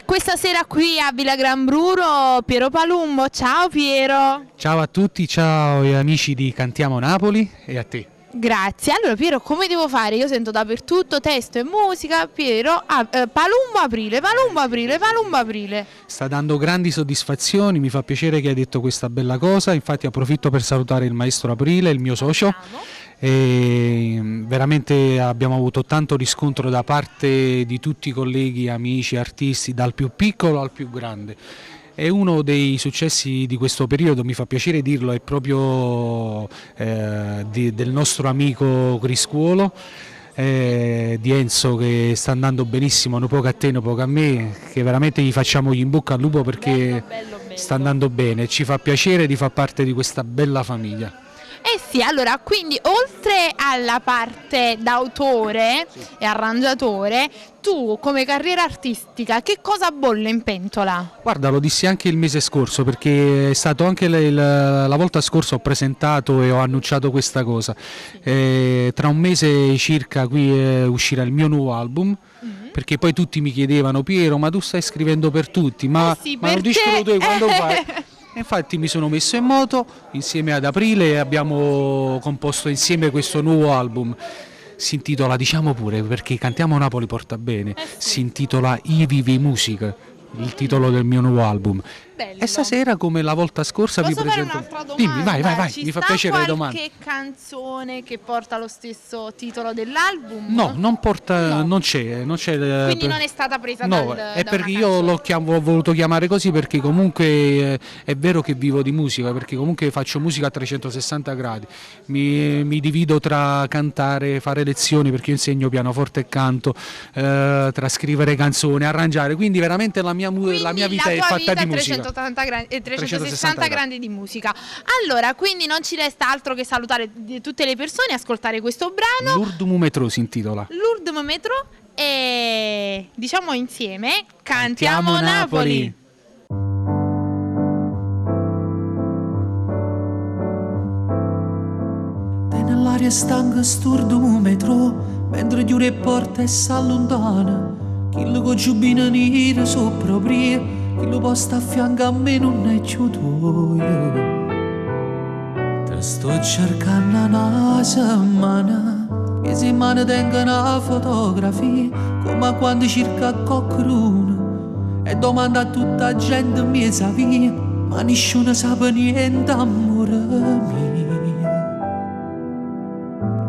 Questa sera qui a Villa Gran Bruro, Piero Palumbo. Ciao Piero. Ciao a tutti, ciao amici di Cantiamo Napoli e a te. Grazie. Allora Piero, come devo fare? Io sento dappertutto testo e musica. Piero, Palumbo aprile, Palumbo aprile, Palumbo aprile. Sta dando grandi soddisfazioni, mi fa piacere che hai detto questa bella cosa, infatti approfitto per salutare il maestro Aprile, il mio socio. E veramente abbiamo avuto tanto riscontro da parte di tutti i colleghi, amici, artisti, dal più piccolo al più grande. E uno dei successi di questo periodo, mi fa piacere dirlo, è proprio del nostro amico Criscuolo, di Enzo, che sta andando benissimo, no poco a te, no poco a me, che veramente gli facciamo gli in bocca al lupo perché bello. Sta andando bene, ci fa piacere di far parte di questa bella famiglia. Eh sì, allora, quindi oltre alla parte d'autore e arrangiatore, tu come carriera artistica che cosa bolle in pentola? Guarda, lo dissi anche il mese scorso, perché è stato anche la volta scorsa ho presentato e ho annunciato questa cosa. Tra un mese circa qui uscirà il mio nuovo album. Perché poi tutti mi chiedevano: Piero, ma tu stai scrivendo per tutti, ma lo dici tu quando fai? Infatti mi sono messo in moto insieme ad Aprile e abbiamo composto insieme questo nuovo album. Si intitola, diciamo pure, perché Cantiamo Napoli porta bene, si intitola I Vivi Musica, il titolo del mio nuovo album. Bello. E stasera, come la volta scorsa, vi presento. Un'altra domanda? Dimmi, vai, mi fa piacere le domande. C'è qualche canzone che porta lo stesso titolo dell'album? No, non porta, no. non c'è. Quindi non è stata presa è perché io ho voluto chiamare così perché comunque è vero che vivo di musica, perché comunque faccio musica a 360 gradi. Mi divido tra cantare, fare lezioni, perché io insegno pianoforte e canto, tra scrivere canzoni, arrangiare, quindi veramente la mia vita è fatta di musica. 360 gradi di musica. Allora, quindi non ci resta altro che salutare tutte le persone e ascoltare questo brano. L'Urdum Metro si intitola. L'Urdum Metro, e diciamo insieme Cantiamo Napoli. Nell'aria stanca st'Urdum Metro, mentre chiude le porte e s'allontana, chi lo giubbina nera sopra prie, chi lo posta a fianco a me non è più tuo. Te sto cercando una settimana, che se mani tengono una fotografia, come quando cerca qualcuno e domanda a tutta la gente mi sa via, ma nessuno sa niente, amore mio.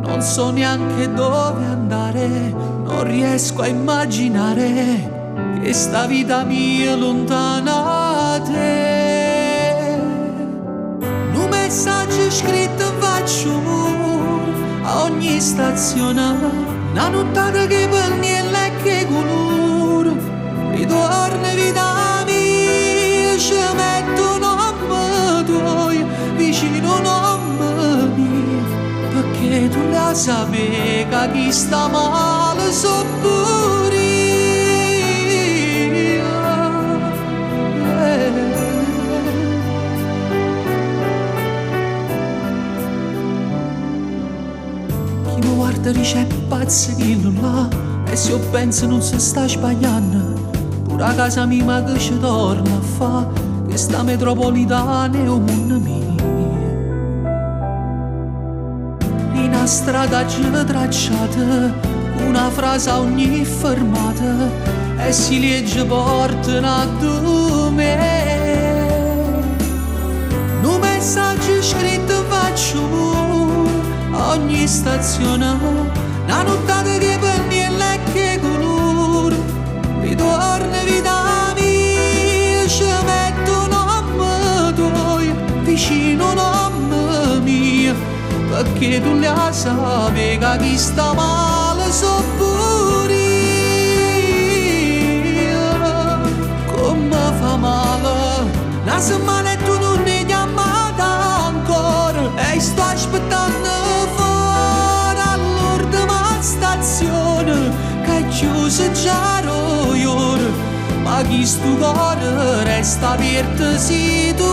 Non so neanche dove andare, non riesco a immaginare che sta vita mia lontana da te. Un messaggio scritto faccio a ogni stazione, una nottata che per niente è che colore, ritorna vita mia, ci metto un nome tuo vicino a nome mio, perché tu la sapevi che chi sta male so pure. Dice pazzo che non l'ha, e se io penso non si sta sbagliando, pure a casa mia ma che ci torna a fa, che sta metropolitana è un mondo mio. In una strada ci tracciata, una frase a ogni fermata, e si legge portano a me. Un messaggio scritto faccio ogni stazione, una nottata che per niente è che colore, ritorna vita mia, ci metto un nome tuo vicino a nome mio, perché tu la sapevi che chi sta male so pure io. Come fa male una settimana e tu non ne chiamata ancora, e sto aspettando stazione che è chiusa già ore, ma chi sto cuore resta aperto se tu